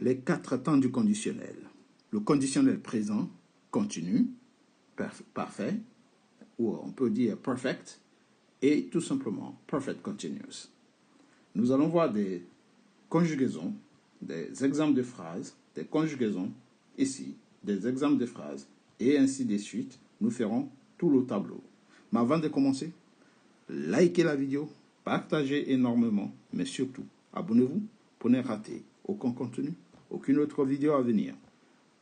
les 4 temps du conditionnel. Le conditionnel présent, continu, parfait, ou on peut dire perfect, et tout simplement perfect continuous. Nous allons voir des conjugaisons, des exemples de phrases, des conjugaisons ici, des exemples de phrases, et ainsi de suite. Nous ferons tout le tableau. Mais avant de commencer, likez la vidéo, partagez énormément, mais surtout, abonnez-vous pour ne rater aucun contenu, aucune autre vidéo à venir.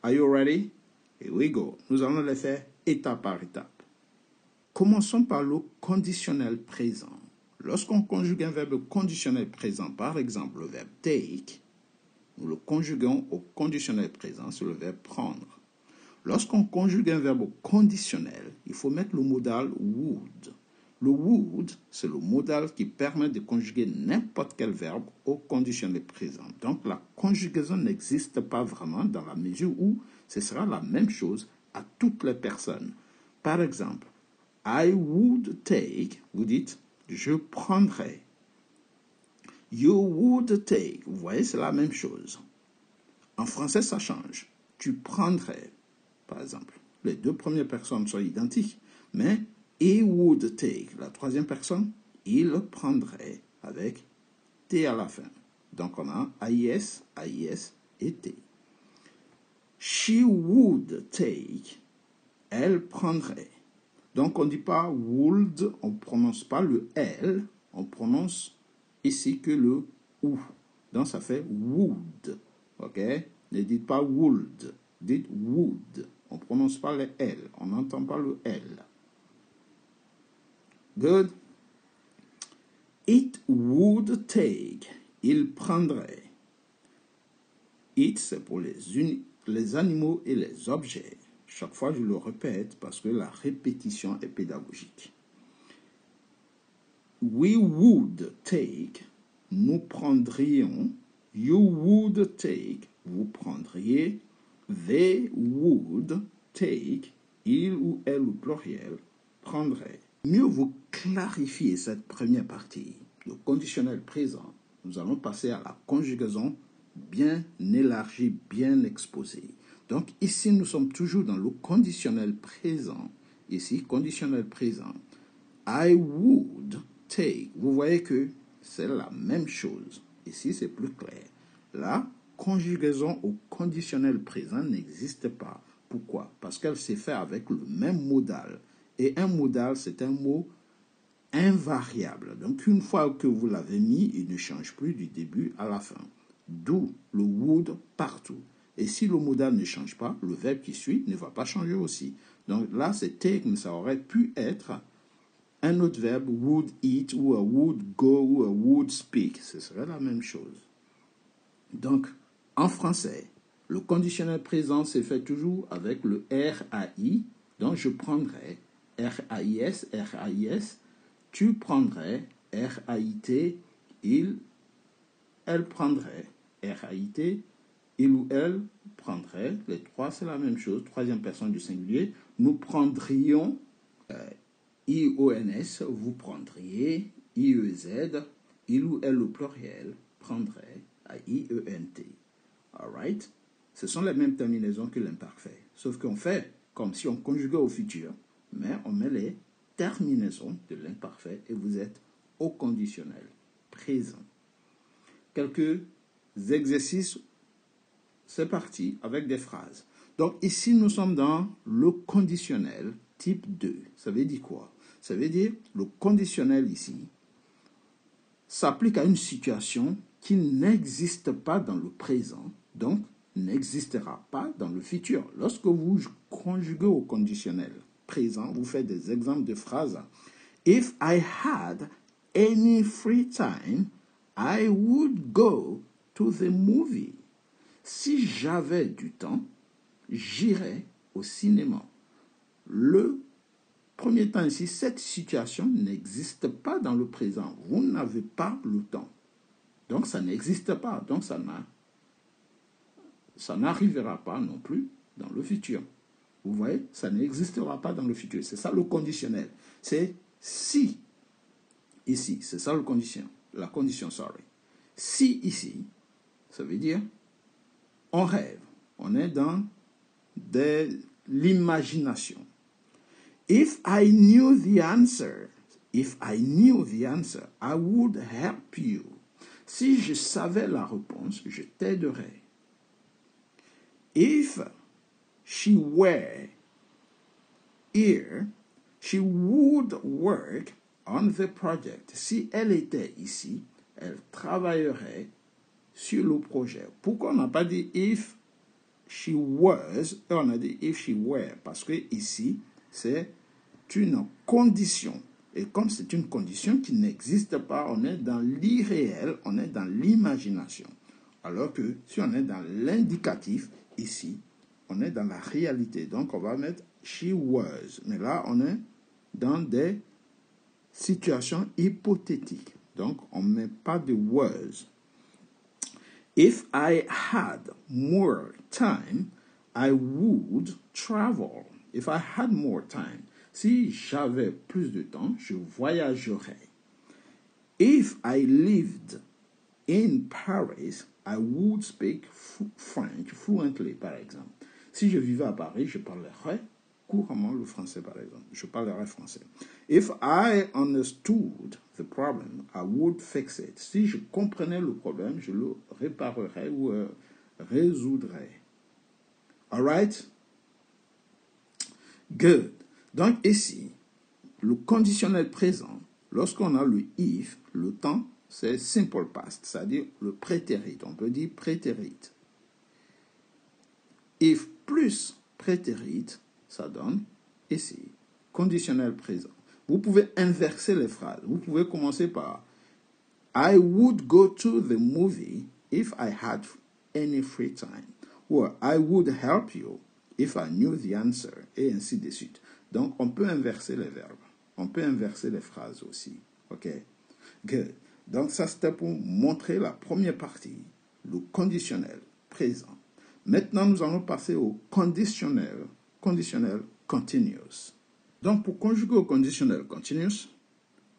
Are you ready? Here we go. Nous allons les faire étape par étape. Commençons par le conditionnel présent. Lorsqu'on conjugue un verbe conditionnel présent, par exemple le verbe take, nous le conjuguons au conditionnel présent sur le verbe prendre. Lorsqu'on conjugue un verbe conditionnel, il faut mettre le modal would. Le would, c'est le modal qui permet de conjuguer n'importe quel verbe au conditionnel présent. Donc la conjugaison n'existe pas vraiment dans la mesure où ce sera la même chose à toutes les personnes. Par exemple, I would take, vous dites, je prendrai. You would take, vous voyez, c'est la même chose. En français, ça change. Tu prendrais, par exemple. Les deux premières personnes sont identiques, mais he would take, la troisième personne, il prendrait avec T à la fin. Donc on a AIS, AIS et T. She would take, elle prendrait. Donc on ne dit pas would, on ne prononce pas le L, on prononce ici que le OU. Donc ça fait would. Ok? Ne dites pas would, dites would. On ne prononce pas le L, on n'entend pas le L. Good. It would take, il prendrait. It, c'est pour les animaux et les objets. Chaque fois, je le répète parce que la répétition est pédagogique. We would take, nous prendrions. You would take, vous prendriez. They would take, il ou elle au pluriel, prendrait. Mieux vous clarifier cette première partie, le conditionnel présent, nous allons passer à la conjugaison bien élargie, bien exposée. Donc ici, nous sommes toujours dans le conditionnel présent. Ici, conditionnel présent. I would take. Vous voyez que c'est la même chose. Ici, c'est plus clair. La conjugaison au conditionnel présent n'existe pas. Pourquoi? Parce qu'elle s'est faite avec le même modal. Et un modal, c'est un mot invariable. Donc, une fois que vous l'avez mis, il ne change plus du début à la fin. D'où le would partout. Et si le modal ne change pas, le verbe qui suit ne va pas changer aussi. Donc là, c'est take, mais ça aurait pu être un autre verbe, would eat, ou a would go, ou a would speak. Ce serait la même chose. Donc, en français, le conditionnel présent s'est fait toujours avec le RAI. Donc, je prendrais RAIS, RAIS. Tu prendrais RAIT, il, elle prendrait RAIT, il ou elle prendrait. Les trois, c'est la même chose. Troisième personne du singulier. Nous prendrions IONS, vous prendriez IEZ, il ou elle au pluriel prendrait IENT. Alright? Ce sont les mêmes terminaisons que l'imparfait. Sauf qu'on fait comme si on conjuguait au futur, mais on met les terminaisons de l'imparfait et vous êtes au conditionnel présent. Quelques exercices, c'est parti avec des phrases. Donc ici, nous sommes dans le conditionnel type 2. Ça veut dire quoi? Ça veut dire le conditionnel ici s'applique à une situation qui n'existe pas dans le présent, donc n'existera pas dans le futur. Lorsque vous conjuguez au conditionnel présent, vous faites des exemples de phrases. If I had any free time, I would go to the movie. Si j'avais du temps, j'irais au cinéma. Le premier temps ici, cette situation n'existe pas dans le présent. Vous n'avez pas le temps. Donc, ça n'existe pas. Donc, ça n'arrivera pas non plus dans le futur. Vous voyez, ça n'existera pas dans le futur. C'est ça le conditionnel. C'est si, ici, c'est ça le condition. La condition, sorry. Si, ici, ça veut dire On rêve. On est dans l'imagination. If I knew the answer, I would help you. Si je savais la réponse, je t'aiderais. If she were here, she would work on the project. Si elle était ici, elle travaillerait sur le projet. Pourquoi on n'a pas dit if she was, et on a dit if she were? Parce que ici, c'est une condition. Et comme c'est une condition qui n'existe pas, on est dans l'irréel, on est dans l'imagination. Alors que si on est dans l'indicatif, ici, on est dans la réalité. Donc, on va mettre she was. Mais là, on est dans des situations hypothétiques. Donc, on ne met pas de was. If I had more time, I would travel. If I had more time. Si j'avais plus de temps, je voyagerais. If I lived in Paris, I would speak French fluently, par exemple. Si je vivais à Paris, je parlerais couramment le français, par exemple. Je parlerais français. If I understood the problem, I would fix it. Si je comprenais le problème, je le réparerais ou résoudrais. All right? Good. Donc ici, le conditionnel présent, lorsqu'on a le if, le temps, c'est simple past, c'est-à-dire le prétérit. On peut dire prétérit. If plus prétérit, ça donne ici, conditionnel présent. Vous pouvez inverser les phrases. Vous pouvez commencer par I would go to the movie if I had any free time. Ou I would help you if I knew the answer. Et ainsi de suite. Donc, on peut inverser les verbes. On peut inverser les phrases aussi. OK? Good. Donc, ça, c'était pour montrer la première partie, le conditionnel présent. Maintenant, nous allons passer au conditionnel continuous. Donc, pour conjuguer au conditionnel continuous,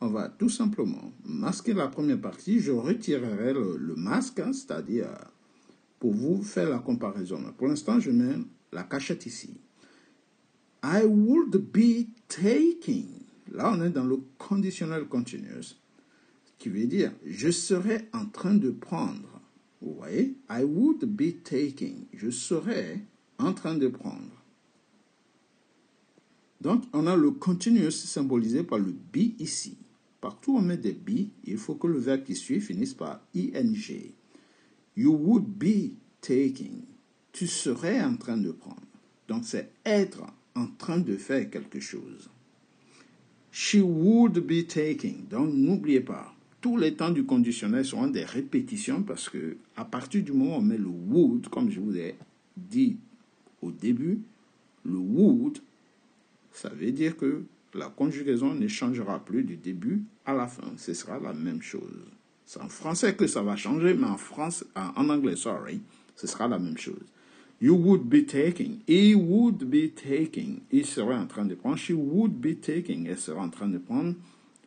on va tout simplement masquer la première partie. Je retirerai le masque, hein, c'est-à-dire pour vous faire la comparaison. Pour l'instant, je mets la cachette ici. I would be taking. Là, on est dans le conditionnel continuous, qui veut dire je serais en train de prendre. Vous voyez? I would be taking. Je serais en train de prendre. Donc, on a le continuous symbolisé par le be ici. Partout où on met des be, il faut que le verbe qui suit finisse par ing. You would be taking. Tu serais en train de prendre. Donc, c'est être en train de faire quelque chose. She would be taking. Donc, n'oubliez pas, tous les temps du conditionnel seront des répétitions parce que à partir du moment où on met le would, comme je vous ai dit au début, le would, ça veut dire que la conjugaison ne changera plus du début à la fin. Ce sera la même chose. C'est en français que ça va changer, mais en anglais, ce sera la même chose. You would be taking. He would be taking. Il serait en train de prendre. She would be taking. Elle serait en train de prendre.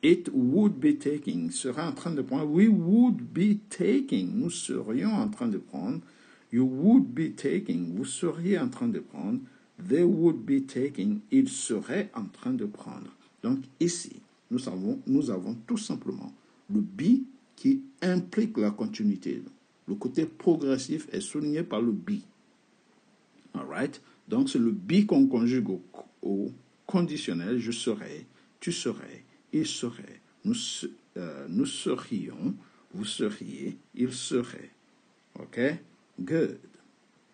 It would be taking. Serait en train de prendre. We would be taking. Nous serions en train de prendre. You would be taking. Vous seriez en train de prendre. They would be taking. Ils seraient en train de prendre. Donc ici, nous avons tout simplement le be qui implique la continuité. Le côté progressif est souligné par le be. All right? Donc c'est le be qu'on conjugue au conditionnel. Je serai, tu serais, il serait, nous serions, vous seriez, il serait. OK? Good.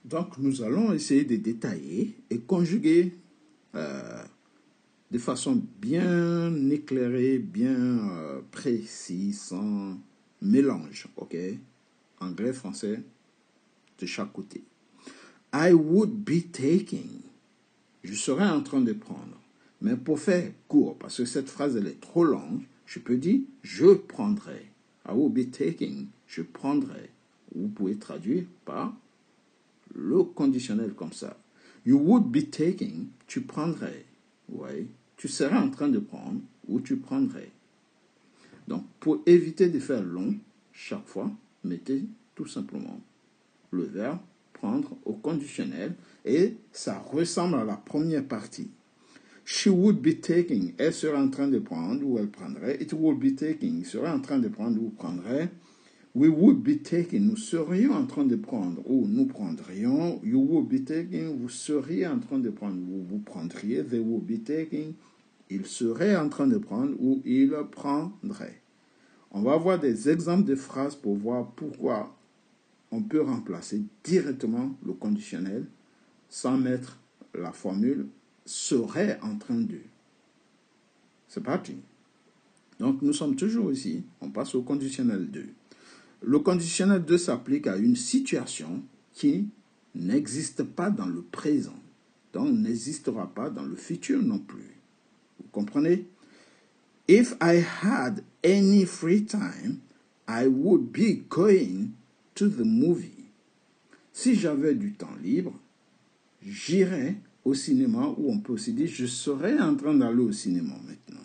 Donc, nous allons essayer de détailler et conjuguer de façon bien éclairée, bien précise, sans mélange, ok? Anglais, français, de chaque côté. I would be taking. Je serais en train de prendre. Mais pour faire court, parce que cette phrase, elle est trop longue, je peux dire je prendrai. I would be taking. Je prendrai. Vous pouvez traduire par le conditionnel comme ça. You would be taking, tu prendrais. Ouais. Tu serais en train de prendre ou tu prendrais. Donc, pour éviter de faire long, chaque fois, mettez tout simplement le verbe prendre au conditionnel et ça ressemble à la première partie. She would be taking, elle serait en train de prendre ou elle prendrait. It would be taking, serait en train de prendre ou prendrait. We would be taking, nous serions en train de prendre ou nous prendrions. You would be taking, vous seriez en train de prendre ou vous prendriez. They would be taking, il serait en train de prendre ou il prendrait. On va voir des exemples de phrases pour voir pourquoi on peut remplacer directement le conditionnel sans mettre la formule serait en train de. C'est parti. Donc, nous sommes toujours ici. On passe au conditionnel 2. Le conditionnel 2 s'applique à une situation qui n'existe pas dans le présent. Donc, n'existera pas dans le futur non plus. Vous comprenez? If I had any free time, I would be going to the movie. Si j'avais du temps libre, j'irais au cinéma, ou on peut aussi dire je serais en train d'aller au cinéma maintenant.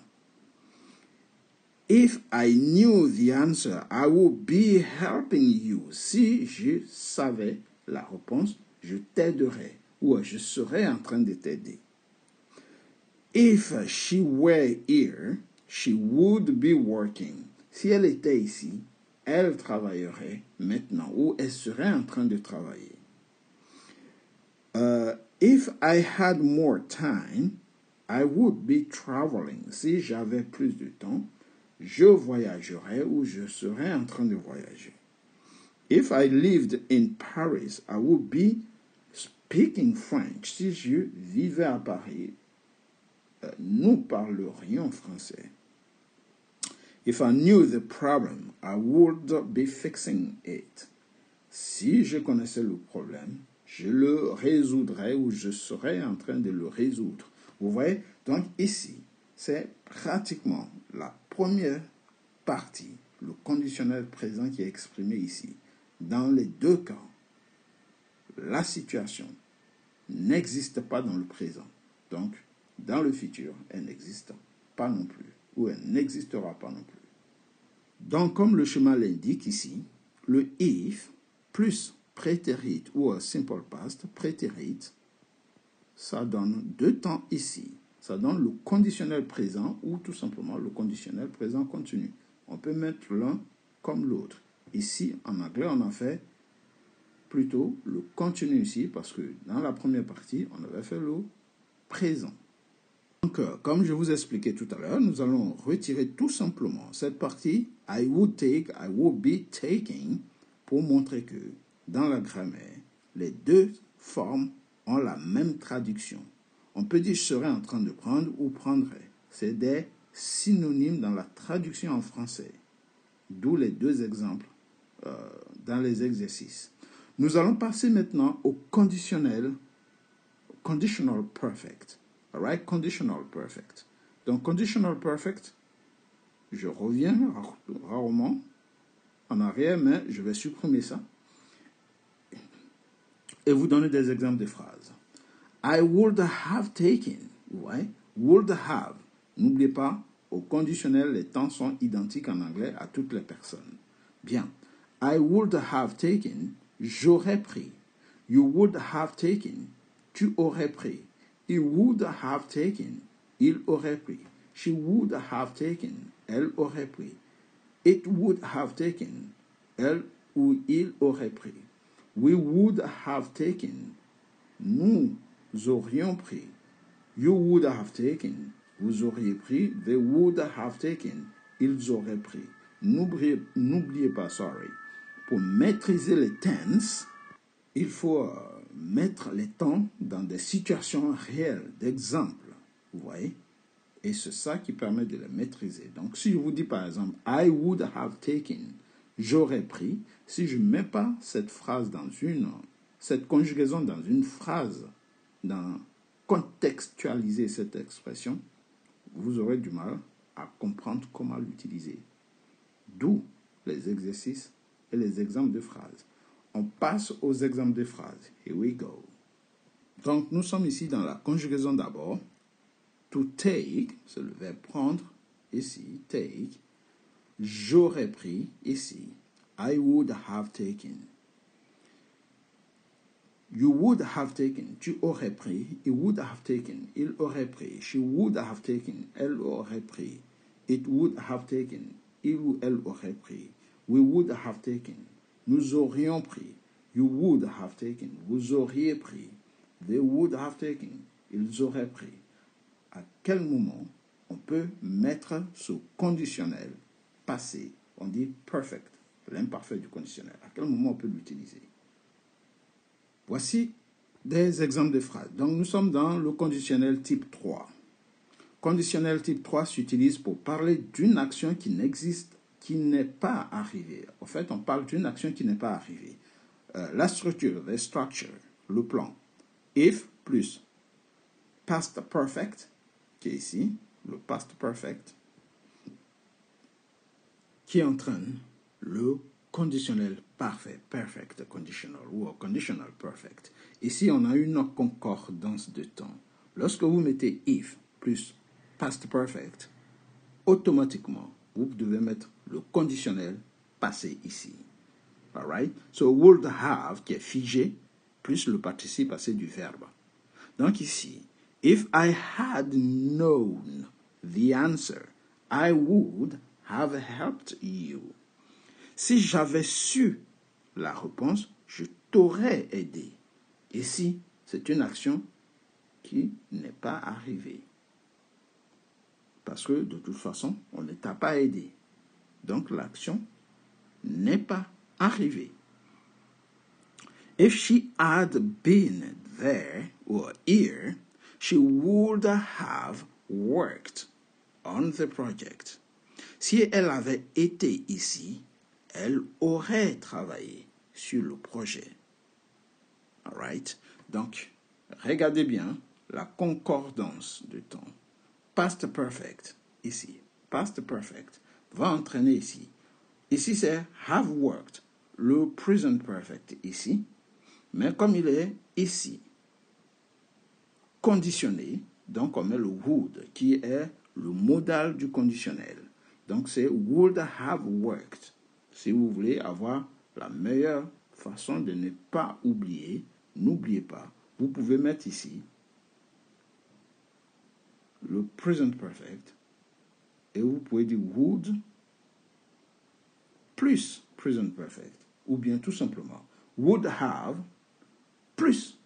If I knew the answer, I would be helping you. Si je savais la réponse, je t'aiderais ou je serais en train de t'aider. If she were here, she would be working. Si elle était ici, elle travaillerait maintenant ou elle serait en train de travailler. If I had more time, I would be traveling. Si j'avais plus de temps, je voyagerais ou je serais en train de voyager. If I lived in Paris, I would be speaking French. Si je vivais à Paris, nous parlerions français. If I knew the problem, I would be fixing it. Si je connaissais le problème, je le résoudrais ou je serais en train de le résoudre. Vous voyez? Donc ici, c'est pratiquement la première partie, le conditionnel présent qui est exprimé ici. Dans les deux cas, la situation n'existe pas dans le présent. Donc, dans le futur, elle n'existe pas non plus, ou elle n'existera pas non plus. Donc, comme le schéma l'indique ici, le if plus prétérit ou simple past, prétérit, ça donne deux temps ici. Ça donne le conditionnel présent ou tout simplement le conditionnel présent continu. On peut mettre l'un comme l'autre. Ici, en anglais, on a fait plutôt le continu ici parce que dans la première partie, on avait fait le présent. Donc, comme je vous expliquais tout à l'heure, nous allons retirer tout simplement cette partie I would take, I would be taking pour montrer que dans la grammaire, les deux formes ont la même traduction. On peut dire je serais en train de prendre ou prendrais. C'est des synonymes dans la traduction en français. D'où les deux exemples dans les exercices. Nous allons passer maintenant au conditionnel, conditional perfect. Alright, conditional perfect. Donc, conditional perfect, je reviens rarement en arrière, mais je vais supprimer ça et vous donner des exemples de phrases. I would have taken. Ouais, would have. N'oubliez pas, au conditionnel, les temps sont identiques en anglais à toutes les personnes. Bien. I would have taken. J'aurais pris. You would have taken. Tu aurais pris. He would have taken. Il aurait pris. She would have taken. Elle aurait pris. It would have taken. Elle ou il aurait pris. We would have taken. Nous aurions pris. You would have taken. Vous auriez pris. They would have taken. Ils auraient pris. N'oubliez pas, pour maîtriser les tenses, il faut mettre les temps dans des situations réelles, d'exemple. Vous voyez? Et c'est ça qui permet de les maîtriser. Donc, si je vous dis par exemple, I would have taken, j'aurais pris, si je ne mets pas cette phrase cette conjugaison dans une phrase, contextualiser cette expression, vous aurez du mal à comprendre comment l'utiliser. D'où les exercices et les exemples de phrases. On passe aux exemples de phrases. Here we go. Donc, nous sommes ici dans la conjugaison d'abord. To take, c'est le verbe prendre, ici, take. J'aurais pris, ici. I would have taken. You would have taken. Tu aurais pris. He would have taken. Il aurait pris. She would have taken. Elle aurait pris. It would have taken. Il ou elle aurait pris. We would have taken. Nous aurions pris. You would have taken. Vous auriez pris. They would have taken. Ils auraient pris. À quel moment on peut mettre ce conditionnel passé? On dit perfect, l'imparfait du conditionnel. À quel moment on peut l'utiliser? Voici des exemples de phrases. Donc, nous sommes dans le conditionnel type 3. Conditionnel type 3 s'utilise pour parler d'une action qui n'existe, qui n'est pas arrivée. En fait, on parle d'une action qui n'est pas arrivée. La structure, the structure, le plan. If plus past perfect, qui est ici, le past perfect, qui entraîne le conditionnel parfait, perfect conditional ou conditional perfect. Ici, on a une concordance de temps. Lorsque vous mettez if plus past perfect, automatiquement, vous devez mettre le conditionnel passé ici. All right? So, would have, qui est figé, plus le participe passé du verbe. Donc ici, if I had known the answer, I would have helped you. Si j'avais su la réponse, je t'aurais aidé. Ici, c'est une action qui n'est pas arrivée. Parce que de toute façon, on ne t'a pas aidé. Donc l'action n'est pas arrivée. If she had been there or here, she would have worked on the project. Si elle avait été ici, elle aurait travaillé sur le projet. All right? Donc, regardez bien la concordance de temps. Past perfect, ici. Past perfect va entraîner ici. Ici, c'est have worked. Le present perfect, ici. Mais comme il est ici, conditionné, donc on met le would, qui est le modal du conditionnel. Donc c'est would have worked. Si vous voulez avoir la meilleure façon de ne pas oublier, n'oubliez pas, vous pouvez mettre ici le present perfect et vous pouvez dire would plus present perfect ou bien tout simplement would have plus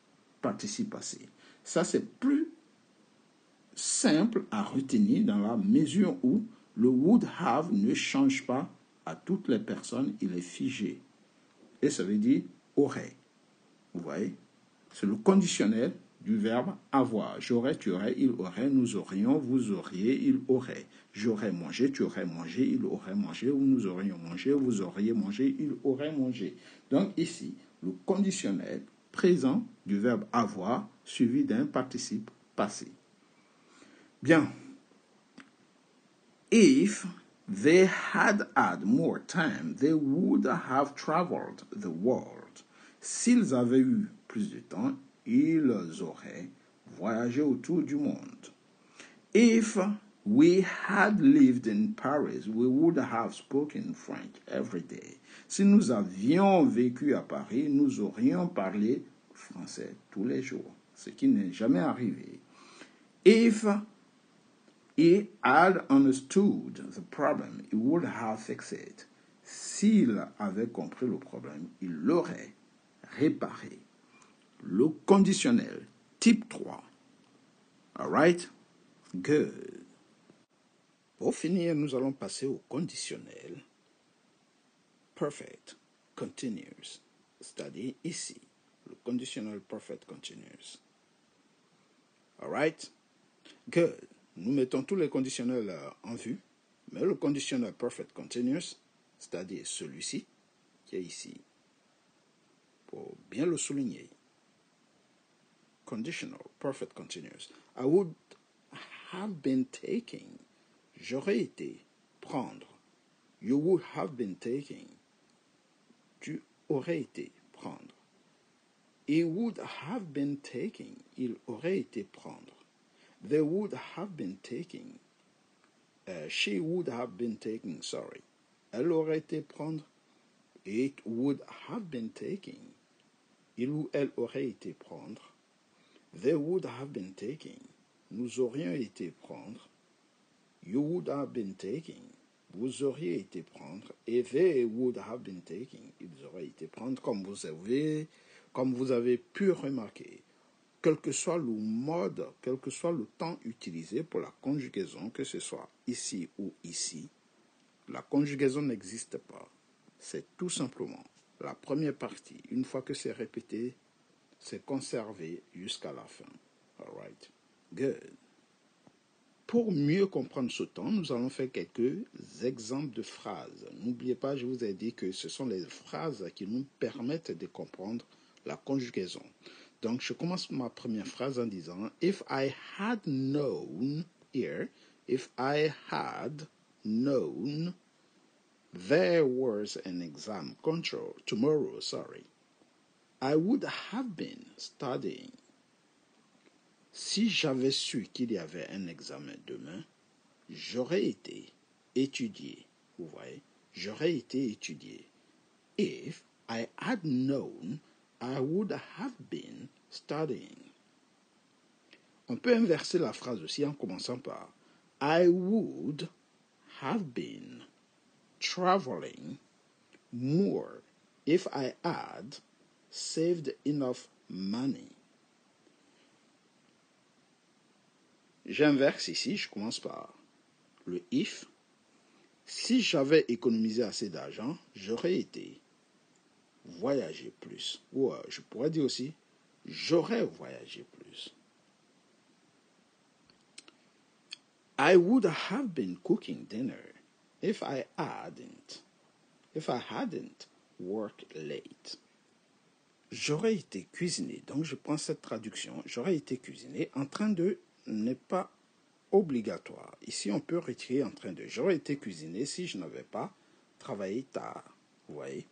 participe passé. Ça, c'est plus simple à retenir dans la mesure où le would have ne change pas à toutes les personnes, il est figé. Et ça veut dire aurait. Vous voyez? C'est le conditionnel du verbe avoir. J'aurais, tu aurais, il aurait, nous aurions, vous auriez, il aurait. J'aurais mangé, tu aurais mangé, il aurait mangé, ou nous aurions mangé, vous auriez mangé, il aurait mangé. Donc ici, le conditionnel présent du verbe avoir suivi d'un participe passé. Bien. If they had had more time, they would have traveled the world. S'ils avaient eu plus de temps, ils auraient voyagé autour du monde. If we had lived in Paris, we would have spoken French every day. Si nous avions vécu à Paris, nous aurions parlé français tous les jours, ce qui n'est jamais arrivé. If he had understood the problem, he would have fixed it. S'il avait compris le problème, il l'aurait réparé. Le conditionnel, type 3. All right? Good. Pour finir, nous allons passer au conditionnel perfect continuous. C'est-à-dire ici, le conditionnel perfect continuous. All right? Good. Nous mettons tous les conditionnels en vue, mais le conditionnel perfect continuous, c'est-à-dire celui-ci, qui est ici, pour bien le souligner. Conditional perfect continuous. I would have been taking. J'aurais été prendre. You would have been taking. Tu aurais été prendre. He would have been taking. Il aurait été prendre. They would have been taking. She would have been taking, sorry. Elle aurait été prendre. It would have been taking. il ou elle aurait été prendre. They would have been taking. Nous aurions été prendre. You would have been taking. Vous auriez été prendre. Et they would have been taking. Ils auraient été prendre, comme vous avez pu remarquer. Quel que soit le mode, quel que soit le temps utilisé pour la conjugaison, que ce soit ici ou ici, la conjugaison n'existe pas. C'est tout simplement la première partie. Une fois que c'est répété, c'est conservé jusqu'à la fin. All right. Good. Pour mieux comprendre ce temps, nous allons faire quelques exemples de phrases. N'oubliez pas, je vous ai dit que ce sont les phrases qui nous permettent de comprendre la conjugaison. Donc, je commence ma première phrase en disant « If I had known here, if I had known there was an exam tomorrow, I would have been studying. » Si j'avais su qu'il y avait un examen demain, j'aurais été étudié. Vous voyez, j'aurais été étudié. If I had known, I would have been studying. On peut inverser la phrase aussi en commençant par I would have been traveling more if I had saved enough money. J'inverse ici, je commence par le if. Si j'avais économisé assez d'argent, j'aurais été voyager plus. Ou je pourrais dire aussi, j'aurais voyagé plus. I would have been cooking dinner if I hadn't worked late. J'aurais été cuisiné. Donc je prends cette traduction. J'aurais été cuisiné. En train de n'est pas obligatoire. Ici, on peut retirer en train de. J'aurais été cuisiné si je n'avais pas travaillé tard. Vous voyez?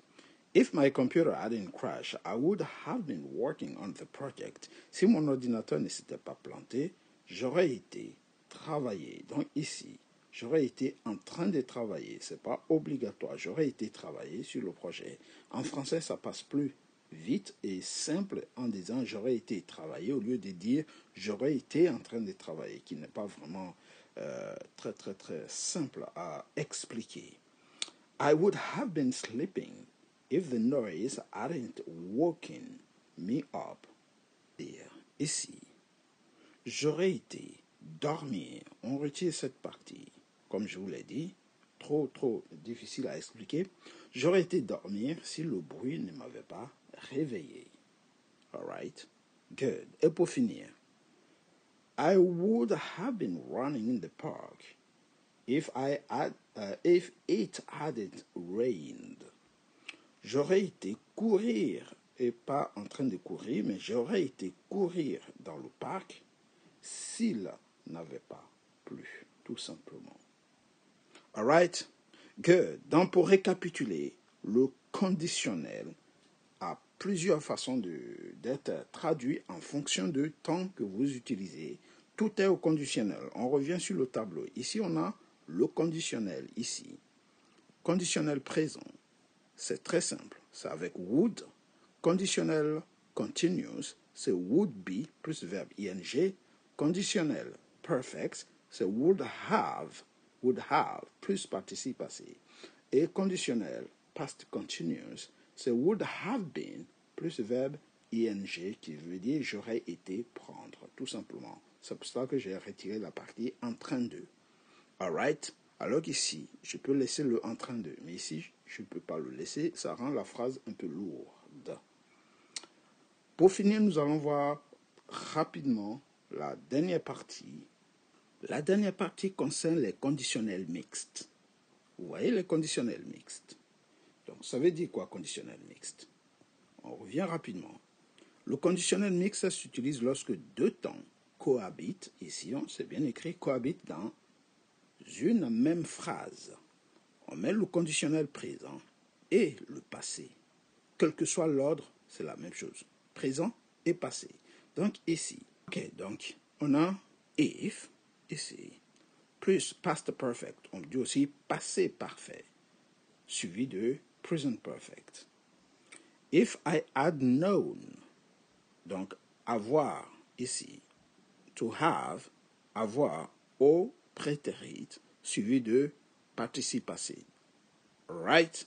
If my computer hadn't crashed, I would have been working on the project. Si mon ordinateur ne s'était pas planté, j'aurais été travailler. Donc ici, j'aurais été en train de travailler. C'est pas obligatoire. J'aurais été travailler sur le projet. En français, ça passe plus vite et simple en disant j'aurais été travailler au lieu de dire j'aurais été en train de travailler, qui n'est pas vraiment très simple à expliquer. I would have been sleeping if the noise hadn't woken me up. Dire ici, j'aurais été dormir. On retire cette partie. Comme je vous l'ai dit, trop difficile à expliquer. J'aurais été dormir si le bruit ne m'avait pas réveillé. All right? Good. Et pour finir, I would have been running in the park if it hadn't rained. J'aurais été courir, et pas en train de courir, mais j'aurais été courir dans le parc s'il n'avait pas plu, tout simplement. All right? Good. Donc, pour récapituler, le conditionnel a plusieurs façons d'être traduit en fonction du temps que vous utilisez. Tout est au conditionnel. On revient sur le tableau. Ici, on a le conditionnel. Ici, conditionnel présent. C'est très simple. C'est avec would. Conditionnel continuous, c'est would be plus verbe ing. Conditionnel perfect, c'est would have plus participe passé. Et conditionnel past continuous, c'est would have been plus verbe ing qui veut dire j'aurais été prendre, tout simplement. C'est pour ça que j'ai retiré la partie en train de. Alright? Alors qu'ici, je peux laisser le en train de, mais ici, je ne peux pas le laisser, ça rend la phrase un peu lourde. Pour finir, nous allons voir rapidement la dernière partie. La dernière partie concerne les conditionnels mixtes. Vous voyez les conditionnels mixtes. Donc, ça veut dire quoi, conditionnel mixte? On revient rapidement. Le conditionnel mixte s'utilise lorsque deux temps cohabitent. Ici, c'est bien écrit, cohabitent dans une même phrase. On met le conditionnel présent et le passé. Quel que soit l'ordre, c'est la même chose. Présent et passé. Donc, ici. Ok, donc, on a if, ici, plus past perfect. On dit aussi passé parfait, suivi de present perfect. If I had known, Donc, avoir ici, to have, avoir au prétérit suivi de participe passé. Right?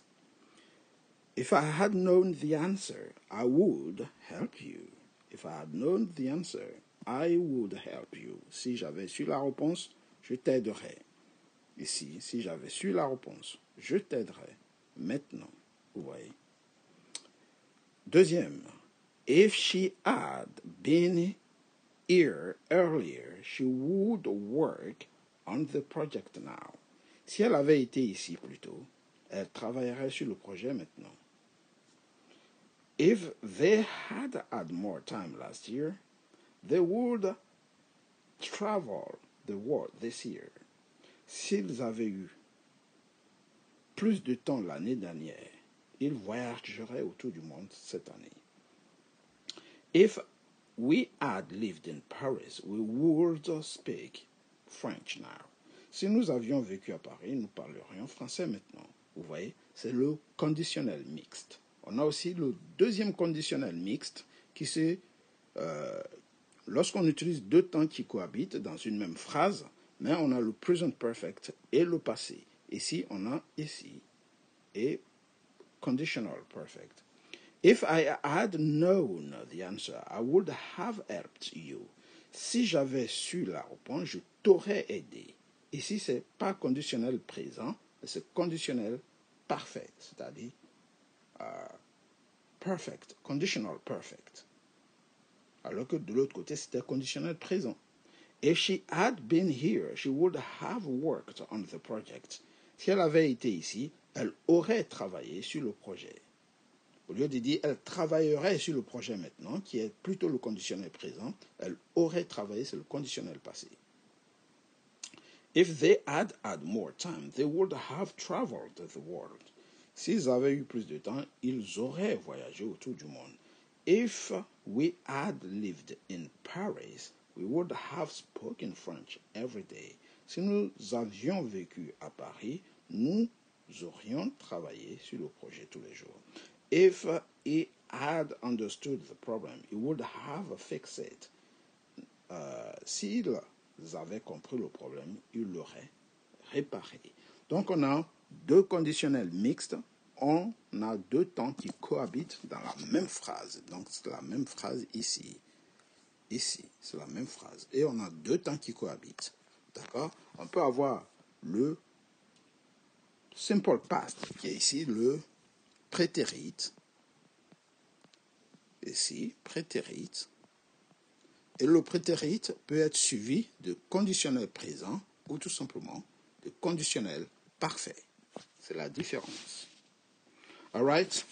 If I had known the answer, I would help you. If I had known the answer, I would help you. Si j'avais su la réponse, je t'aiderais. Ici, si j'avais su la réponse, je t'aiderais. Maintenant, vous voyez. Deuxième, if she had been here earlier, she would work on the project now. Si elle avait été ici plus tôt, elle travaillerait sur le projet maintenant. If they had had more time last year, they would travel the world this year. S'ils avaient eu plus de temps l'année dernière, ils voyageraient autour du monde cette année. If we had lived in Paris, we would speak French now. Si nous avions vécu à Paris, nous parlerions français maintenant. Vous voyez, c'est le conditionnel mixte. On a aussi le deuxième conditionnel mixte qui c'est lorsqu'on utilise deux temps qui cohabitent dans une même phrase, mais on a le present perfect et le passé. Ici, on a ici et conditional perfect. If I had known the answer, I would have helped you. Si j'avais su la réponse, je t'aurais aidé. Ici, c'est pas conditionnel présent, mais c'est conditionnel parfait, c'est-à-dire perfect, conditional perfect. Alors que de l'autre côté, c'était conditionnel présent. If she had been here, she would have worked on the project. Si elle avait été ici, elle aurait travaillé sur le projet. Au lieu de dire elle travaillerait sur le projet maintenant, qui est plutôt le conditionnel présent, elle aurait travaillé sur le conditionnel passé. If they had had more time, they would have traveled the world. S'ils avaient eu plus de temps, ils auraient voyagé autour du monde. If we had lived in Paris, we would have spoken French every day. Si nous avions vécu à Paris, nous aurions travaillé sur le projet tous les jours. If he had understood the problem, he would have fixed it. S'ils avaient compris le problème, il l'aurait réparé. Donc on a deux conditionnels mixtes, on a deux temps qui cohabitent dans la même phrase. Donc c'est la même phrase ici. Ici, c'est la même phrase. Et on a deux temps qui cohabitent. D'accord? On peut avoir le simple past, qui est ici le prétérit. Ici, prétérit. Et le prétérit peut être suivi de conditionnel présent ou tout simplement de conditionnel parfait. C'est la différence. Alright?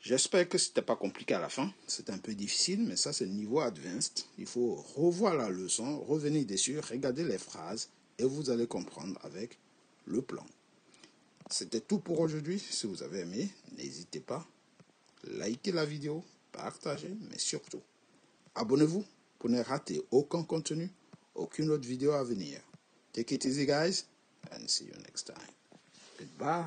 J'espère que ce n'était pas compliqué à la fin. C'est un peu difficile, mais ça c'est le niveau advanced. Il faut revoir la leçon, revenir dessus, regarder les phrases et vous allez comprendre avec le plan. C'était tout pour aujourd'hui. Si vous avez aimé, n'hésitez pas. Likez la vidéo, partagez, mais surtout, abonnez-vous pour ne rater aucun contenu, aucune autre vidéo à venir. Take it easy, guys, and see you next time. Goodbye.